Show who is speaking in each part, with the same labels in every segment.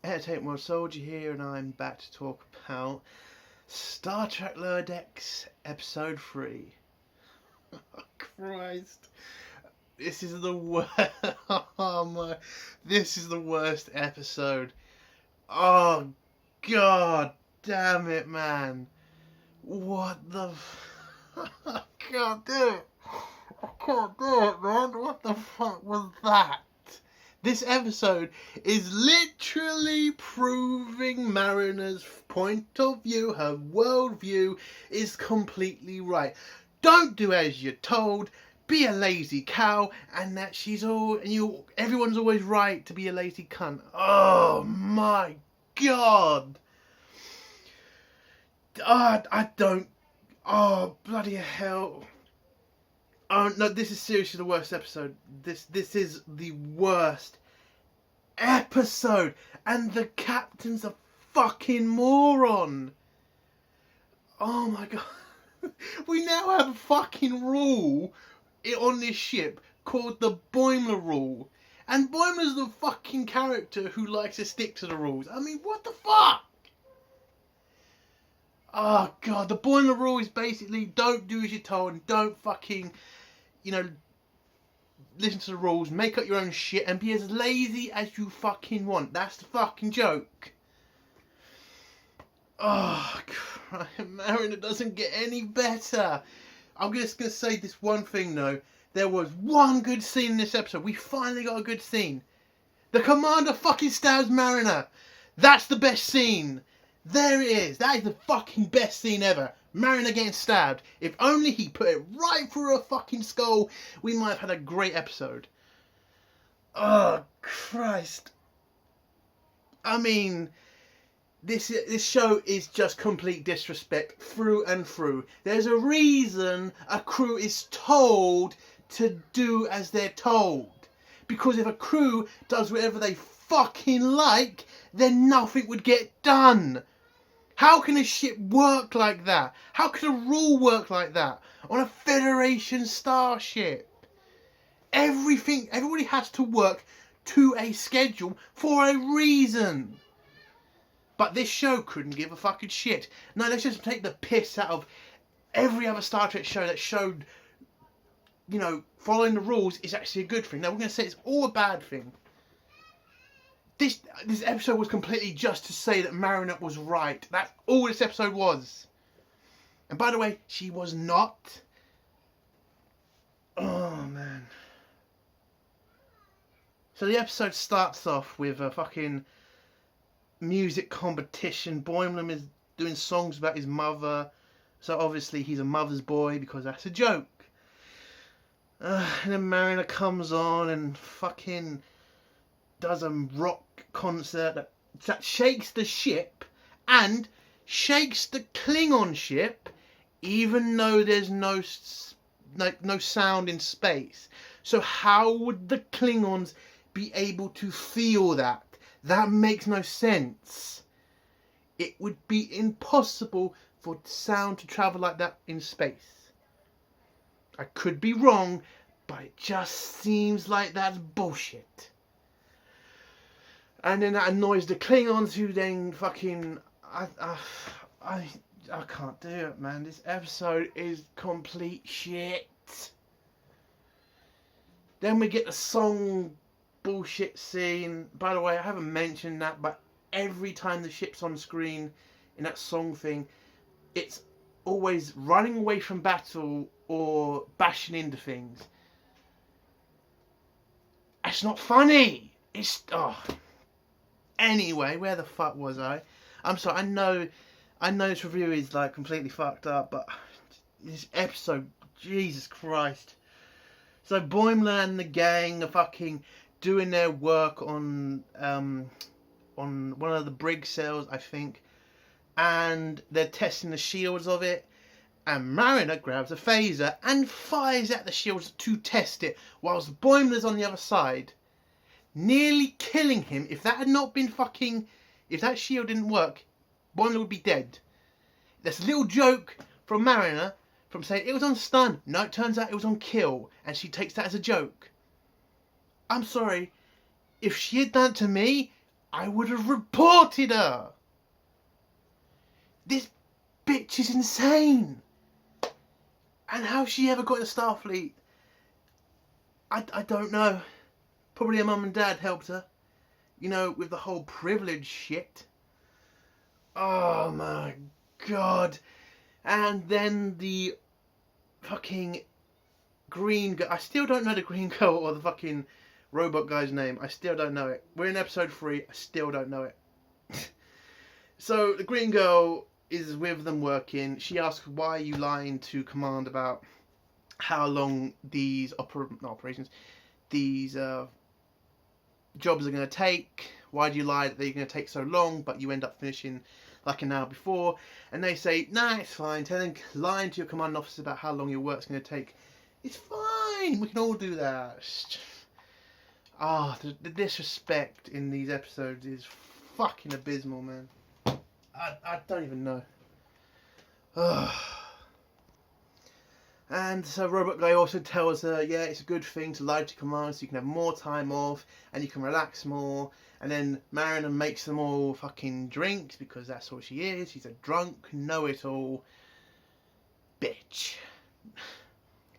Speaker 1: Entertainment World Soldier here, and I'm back to talk about Star Trek Lower Decks Episode 3. Oh, Christ. This is the worst. Oh my. This is the worst episode. Oh, God damn it, man. What the. I can't do it. I can't do it, man. What the fuck was that? This episode is literally proving Mariner's point of view, her worldview, is completely right. Don't do as you're told, be a lazy cow, and that everyone's always right to be a lazy cunt. Oh my God. Oh, bloody hell. Oh no, this is seriously the worst episode. This is the worst episode, and the captain's a fucking moron. Oh my God. We now have a fucking rule on this ship called the Boimler rule. And Boimler's the fucking character who likes to stick to the rules. I mean, what the fuck? Oh God, the Boimler rule is basically don't do as you're told and don't fucking, listen to the rules, make up your own shit, and be as lazy as you fucking want. That's the fucking joke. Oh, Mariner doesn't get any better. I'm just going to say this one thing, though. There was one good scene in this episode. We finally got a good scene. The commander fucking stabs Mariner. That's the best scene. There it is. That is the fucking best scene ever. Mariner getting stabbed. If only he put it right through her fucking skull, we might have had a great episode. Oh, Christ. I mean, this show is just complete disrespect through and through. There's a reason a crew is told to do as they're told. Because if a crew does whatever they fucking like, then nothing would get done. How can a ship work like that? How can a rule work like that on a Federation starship? Everybody has to work to a schedule for a reason. But this show couldn't give a fucking shit. No, let's just take the piss out of every other Star Trek show that showed, following the rules is actually a good thing. Now we're going to say it's all a bad thing. This episode was completely just to say that Mariner was right. That's all this episode was. And by the way, she was not. Oh, man. So the episode starts off with a fucking music competition. Boimler is doing songs about his mother. So obviously he's a mother's boy because that's a joke. And then Mariner comes on and fucking does a rock concert that shakes the ship and shakes the Klingon ship, even though there's no sound in space. So how would the Klingons be able to feel that? That makes no sense. It would be impossible for sound to travel like that in space. I could be wrong, but it just seems like that's bullshit. And then that annoys the Klingons, who then fucking... I can't do it, man. This episode is complete shit. Then we get the song bullshit scene. By the way, I haven't mentioned that, but every time the ship's on screen in that song thing, it's always running away from battle or bashing into things. It's not funny. It's... Anyway, where the fuck was I? I'm sorry, I know this review is like completely fucked up, but this episode, Jesus Christ. So Boimler and the gang are fucking doing their work on one of the brig cells, I think, and they're testing the shields of it, and Mariner grabs a phaser and fires at the shields to test it, whilst Boimler's on the other side, nearly killing him. If that shield didn't work, Boimler would be dead. That's a little joke from Mariner, from saying it was on stun. No, it turns out it was on kill, and she takes that as a joke. I'm sorry, if she had done it to me, I would have reported her. This bitch is insane. And how she ever got in Starfleet, I don't know. Probably her mum and dad helped her. You know, with the whole privilege shit. Oh my god. And then the fucking green girl. I still don't know the green girl or the fucking robot guy's name. I still don't know it. We're in episode 3. I still don't know it. So the green girl is with them working. She asks, why are you lying to command about how long these these jobs are going to take? Why do you lie that they're going to take so long, but you end up finishing like an hour before? And they say, nah, it's fine. Lying to your commanding officer about how long your work's going to take, it's fine. We can all do that. The disrespect in these episodes is fucking abysmal, man. I don't even know. And so Robot Guy also tells her, yeah, it's a good thing to lie to command so you can have more time off and you can relax more. And then Mariner makes them all fucking drinks because that's all she is. She's a drunk, know-it-all bitch.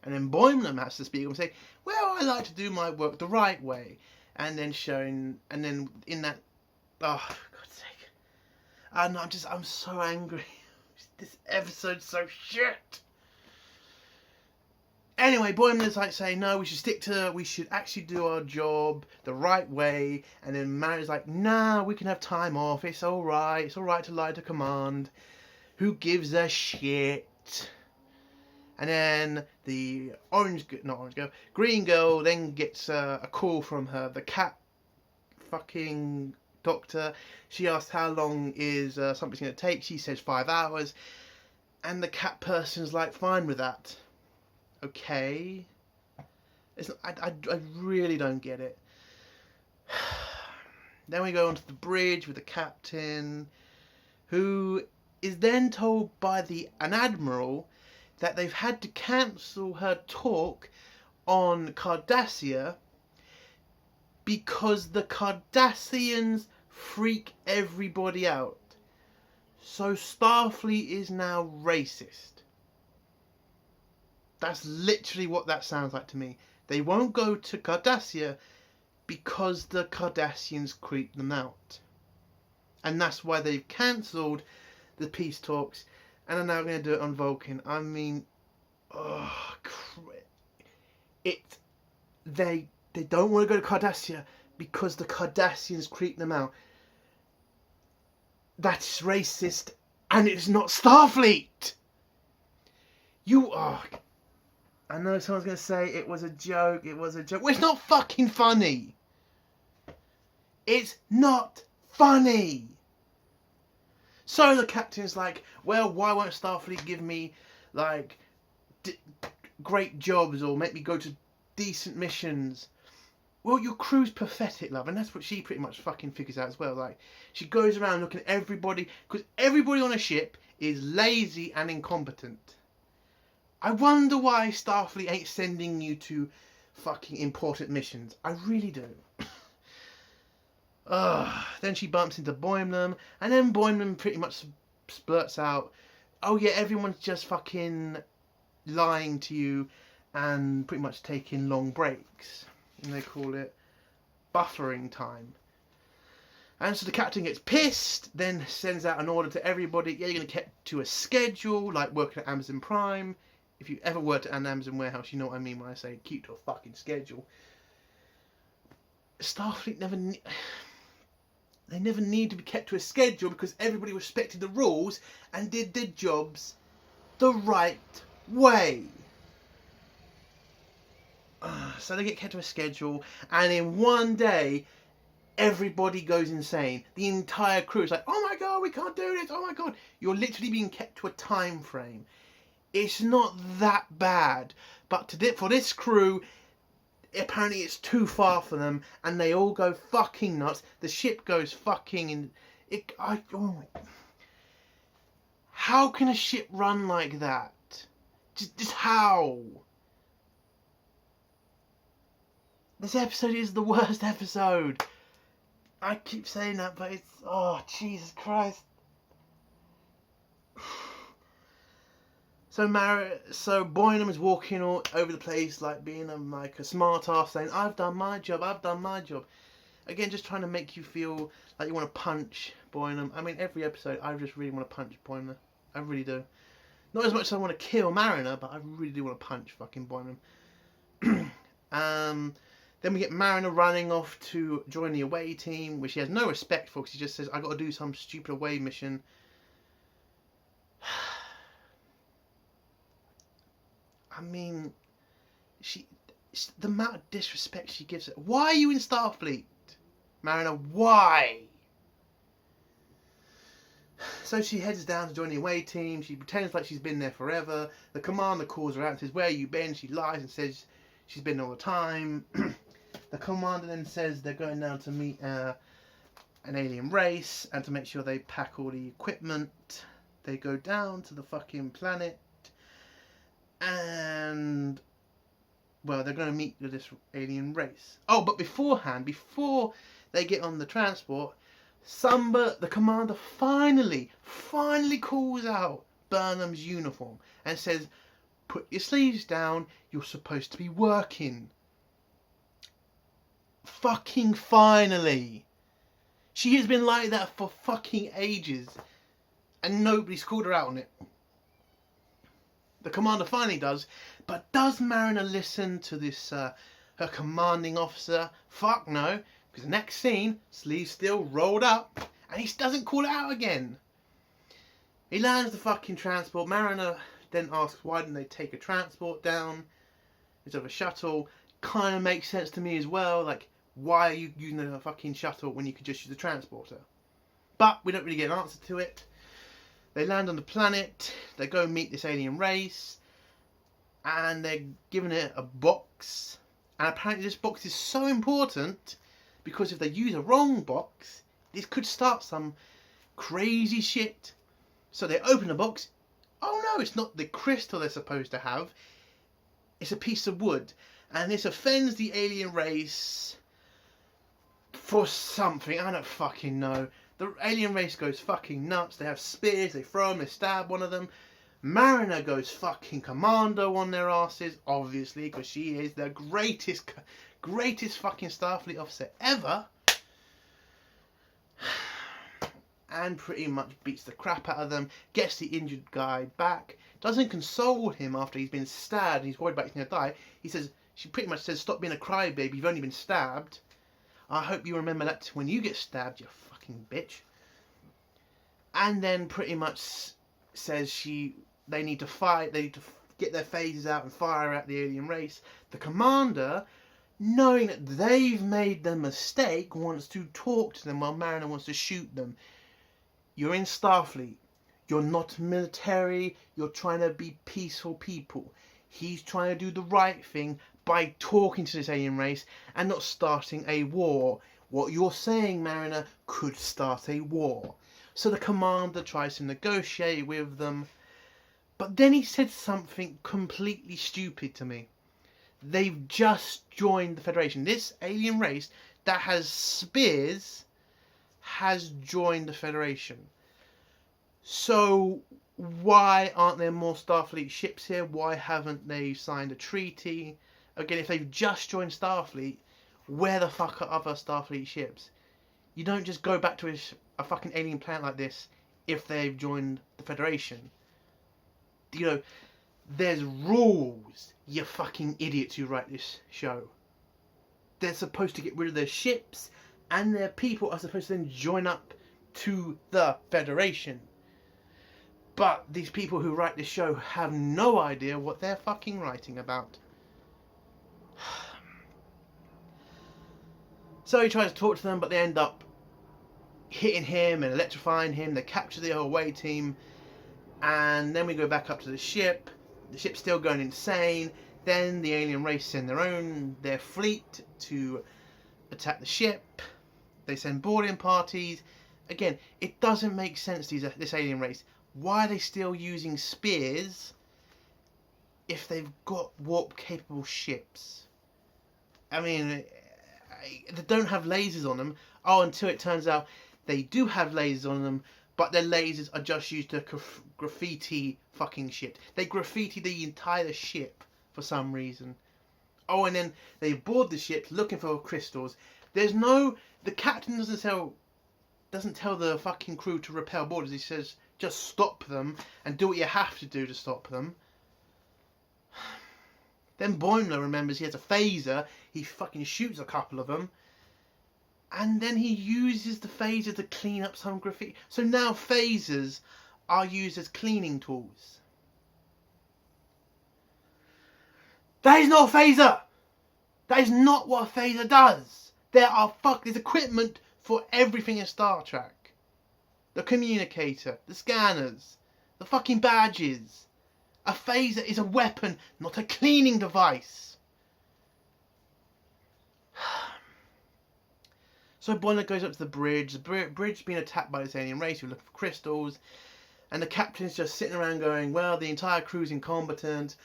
Speaker 1: And then Boimler has to speak and say, well, I like to do my work the right way. And then in that, oh, for God's sake. And I'm so angry. This episode's so shit. Anyway, Boimler's like saying, no, we should actually do our job the right way. And then Mariner's like, nah, we can have time off. It's alright to lie to command. Who gives a shit? And then the green girl then gets a call from the cat fucking doctor. She asks how long is something's going to take. She says 5 hours. And the cat person's like, fine with that. Okay. I really don't get it. Then we go onto the bridge with the captain, who is then told by an admiral that they've had to cancel her talk on Cardassia because the Cardassians freak everybody out. So Starfleet is now racist. That's literally what that sounds like to me. They won't go to Cardassia because the Cardassians creep them out. And that's why they've cancelled the peace talks and are now going to do it on Vulcan. I mean, they don't want to go to Cardassia because the Cardassians creep them out. That's racist, and it's not Starfleet. I know someone's going to say it was a joke. Well, it's not fucking funny. It's not funny. So the captain's like, well, why won't Starfleet give me, like, great jobs or make me go to decent missions? Well, your crew's pathetic, love, and that's what she pretty much fucking figures out as well. Like, she goes around looking at everybody, because everybody on a ship is lazy and incompetent. I wonder why Starfleet ain't sending you to fucking important missions. I really do. Then she bumps into Boimler, and then Boimler pretty much splurts out, oh yeah, everyone's just fucking lying to you and pretty much taking long breaks. And they call it buffering time. And so the captain gets pissed, then sends out an order to everybody, yeah, you're going to get to a schedule, like working at Amazon Prime. If you ever worked at an Amazon warehouse, you know what I mean when I say keep to a fucking schedule. Starfleet never need to be kept to a schedule because everybody respected the rules and did their jobs the right way. So they get kept to a schedule, and in one day, everybody goes insane. The entire crew is like, oh my god, we can't do this, oh my god. You're literally being kept to a time frame. It's not that bad, but for this crew, apparently it's too far for them, and they all go fucking nuts. The ship goes fucking how can a ship run like that? Just how? This episode is the worst episode. I keep saying that, but it's... Oh, Jesus Christ. So Boynham is walking all over the place, like being like a smart ass, saying, I've done my job, I've done my job. Again, just trying to make you feel like you want to punch Boynham. I mean, every episode, I just really want to punch Boynham. I really do. Not as much as I want to kill Mariner, but I really do want to punch fucking Boynham. Then we get Mariner running off to join the away team, which he has no respect for, because he just says, I got to do some stupid away mission. I mean, the amount of disrespect she gives it. Why are you in Starfleet, Mariner? Why? So she heads down to join the away team. She pretends like she's been there forever. The commander calls her out and says, where you been? She lies and says she's been all the time. The commander then says they're going down to meet an alien race and to make sure they pack all the equipment. They go down to the fucking planet and, well, they're going to meet with this alien race. Oh, but beforehand, before they get on the transport, the commander finally calls out Burnham's uniform and says, put your sleeves down, you're supposed to be working. Fucking finally. She has been like that for fucking ages and nobody's called her out on it. The commander finally does, but does Mariner listen to this, her commanding officer? Fuck no, because the next scene, sleeves still rolled up, and he doesn't call it out again. He lands the fucking transport. Mariner then asks why didn't they take a transport down instead of a shuttle. Kind of makes sense to me as well, like, why are you using a fucking shuttle when you could just use a transporter? But we don't really get an answer to it. They land on the planet, they go meet this alien race, and they're given it a box. And apparently this box is so important because if they use a wrong box, this could start some crazy shit. So they open the box. Oh no, it's not the crystal they're supposed to have. It's a piece of wood. And this offends the alien race for something. I don't fucking know. The alien race goes fucking nuts. They have spears, they throw them, they stab one of them. Mariner goes fucking commando on their asses, obviously, because she is the greatest fucking Starfleet officer ever. And pretty much beats the crap out of them, gets the injured guy back, doesn't console him after he's been stabbed and he's worried about he's going to die. She pretty much says, stop being a crybaby, you've only been stabbed. I hope you remember that when you get stabbed, you fucking bitch. And then pretty much says they need to fight, they need to get their phasers out and fire at the alien race. The commander, knowing that they've made the mistake, wants to talk to them while Mariner wants to shoot them. You're in Starfleet. You're not military. You're trying to be peaceful people. He's trying to do the right thing by talking to this alien race and not starting a war. What you're saying, Mariner, could start a war. So the commander tries to negotiate with them. But then he said something completely stupid to me. They've just joined the Federation. This alien race that has spears has joined the Federation. So why aren't there more Starfleet ships here? Why haven't they signed a treaty? Again, if they've just joined Starfleet, where the fuck are other Starfleet ships? You don't just go back to a fucking alien planet like this if they've joined the Federation. You know, there's rules, you fucking idiots who write this show. They're supposed to get rid of their ships, and their people are supposed to then join up to the Federation. But these people who write this show have no idea what they're fucking writing about. So he tries to talk to them, but they end up hitting him and electrifying him. They capture the away team, and then we go back up to the ship. The ship's still going insane. Then the alien race send their fleet to attack the ship. They send boarding parties. Again, it doesn't make sense, this alien race. Why are they still using spears if they've got warp-capable ships? I mean, they don't have lasers on them. Oh, until it turns out they do have lasers on them, but their lasers are just used to graffiti fucking shit. They graffiti the entire ship for some reason. Oh, and then they board the ship looking for crystals. The captain doesn't tell the fucking crew to repel boarders. He says, just stop them and do what you have to do to stop them. Then Boimler remembers he has a phaser. He fucking shoots a couple of them. And then he uses the phaser to clean up some graffiti. So now phasers are used as cleaning tools. That is not a phaser! That is not what a phaser does! There's equipment for everything in Star Trek. The communicator, the scanners, the fucking badges. A phaser is a weapon, not a cleaning device. So Boimler goes up to the bridge. The bridge's been attacked by this alien race who are looking for crystals. And the captain's just sitting around going, well, the entire crew's incompetent.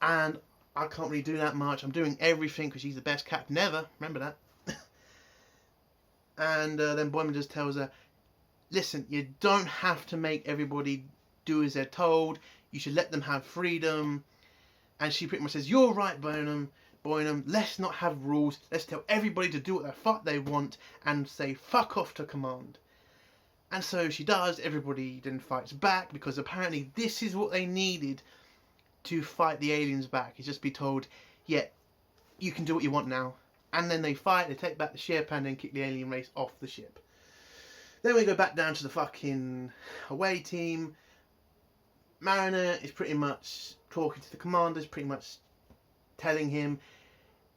Speaker 1: And I can't really do that much. I'm doing everything because she's the best captain ever. Remember that. And then Boimler just tells her, listen, you don't have to make everybody do as they're told. You should let them have freedom. And she pretty much says, you're right, Boimler, let's not have rules. Let's tell everybody to do what the fuck they want and say fuck off to command. And so she does. Everybody then fights back because apparently this is what they needed to fight the aliens back. Is just be told, yeah, you can do what you want now. And then they fight, they take back the ship and then kick the alien race off the ship. Then we go back down to the fucking away team. Mariner is pretty much talking to the commanders, pretty much telling him,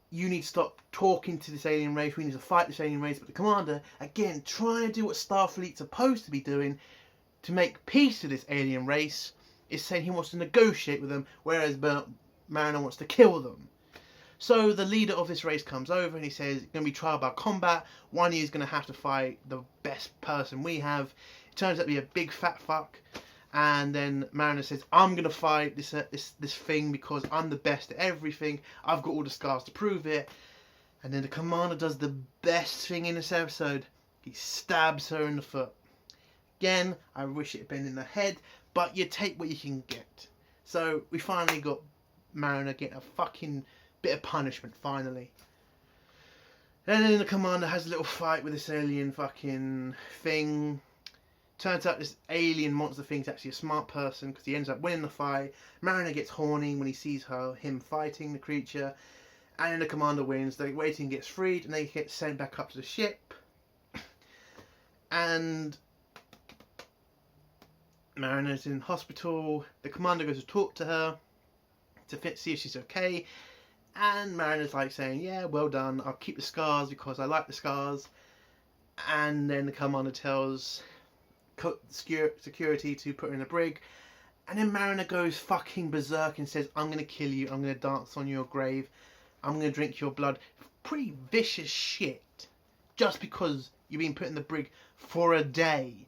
Speaker 1: you need to stop talking to this alien race, we need to fight this alien race. But the commander, again, trying to do what Starfleet's supposed to be doing to make peace with this alien race, is saying he wants to negotiate with them, whereas Mariner wants to kill them. So the leader of this race comes over and he says, it's going to be trial by combat. One of you is going to have to fight the best person we have. It turns out to be a big fat fuck. And then Mariner says, I'm going to fight this thing because I'm the best at everything. I've got all the scars to prove it. And then the commander does the best thing in this episode. He stabs her in the foot. Again, I wish it had been in the head, but you take what you can get. So we finally got Mariner getting a fucking bit of punishment, finally. And then the commander has a little fight with this alien fucking thing. Turns out this alien monster thing's actually a smart person because he ends up winning the fight. Mariner gets horny when he sees him fighting the creature. And then the commander wins. The waiting gets freed and they get sent back up to the ship. And Mariner's in hospital. The commander goes to talk to her to see if she's okay. And Mariner's like saying, yeah, well done. I'll keep the scars because I like the scars. And then the commander tells security to put her in a brig, and then Mariner goes fucking berserk and says, I'm gonna kill you, I'm gonna dance on your grave, I'm gonna drink your blood. Pretty vicious shit, just because you've been put in the brig for a day.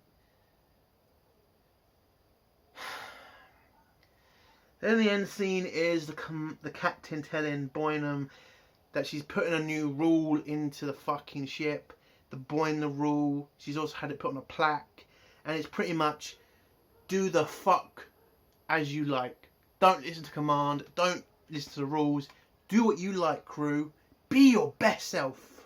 Speaker 1: Then the end scene is the captain telling Boimler that she's putting a new rule into the fucking ship, the Boimler rule. She's also had it put on a plaque. And it's pretty much, do the fuck as you like. Don't listen to command. Don't listen to the rules. Do what you like, crew. Be your best self.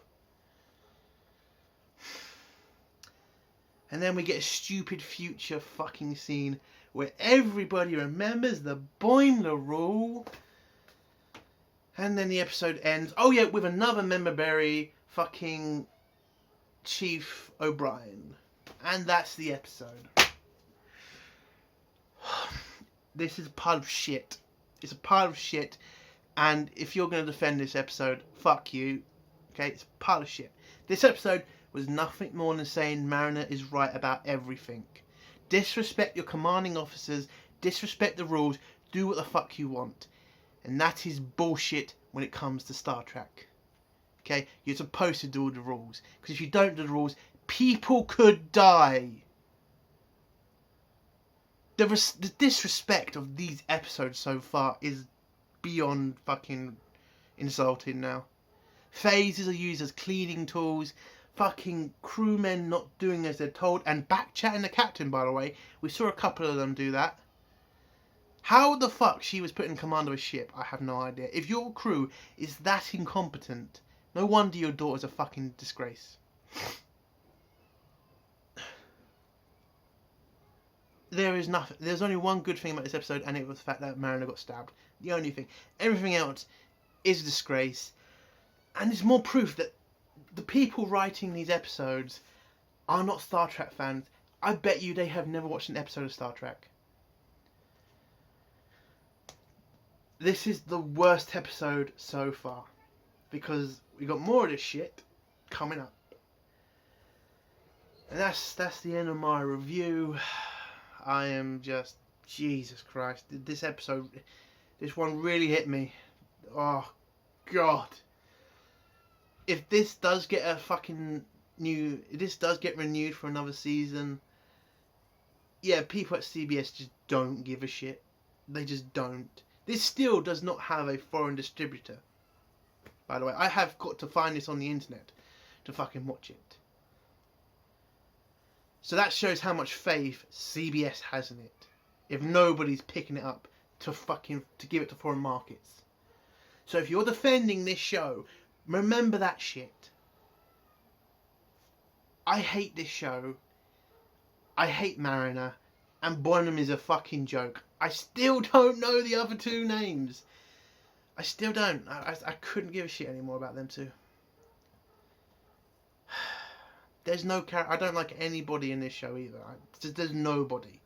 Speaker 1: And then we get a stupid future fucking scene where everybody remembers the Boimler rule. And then the episode ends, oh yeah, with another member berry, fucking Chief O'Brien. And that's the episode. This is a pile of shit. It's a pile of shit. And if you're going to defend this episode, fuck you. Okay, it's a pile of shit. This episode was nothing more than saying Mariner is right about everything. Disrespect your commanding officers. Disrespect the rules. Do what the fuck you want. And that is bullshit when it comes to Star Trek. Okay, you're supposed to do all the rules. Because if you don't do the rules, people could die. The disrespect of these episodes so far is beyond fucking insulting now. Phasers are used as cleaning tools. fucking crewmen not doing as they're told, and back-chatting the captain, by the way. We saw a couple of them do that. How the fuck she was put in command of a ship, I have no idea. If your crew is that incompetent, no wonder your daughter's a fucking disgrace. There is nothing. There's only one good thing about this episode, and it was the fact that Mariner got stabbed. The only thing. Everything else is a disgrace, and it's more proof that the people writing these episodes are not Star Trek fans. I bet you they have never watched an episode of Star Trek. This is the worst episode so far, because we got more of this shit coming up. And that's the end of my review. I am just, Jesus Christ, this episode, this one really hit me. Oh God. If this does get a fucking if this does get renewed for another season, yeah, people at CBS just don't give a shit. They just don't. This still does not have a foreign distributor. By the way, I have got to find this on the internet to fucking watch it. So that shows how much faith CBS has in it. If nobody's picking it up to give it to foreign markets. So if you're defending this show, remember that shit. I hate this show. I hate Mariner. And Bonham is a fucking joke. I still don't know the other two names. I still don't. I couldn't give a shit anymore about them two. There's no character. I don't like anybody in this show either. There's nobody.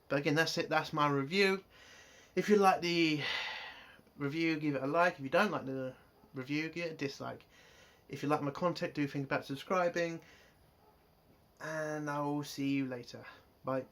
Speaker 1: But again, that's it. That's my review. If you like the review, give it a like. If you don't like the review, give it a dislike. If you like my content, do think about subscribing. And I will see you later. Bye.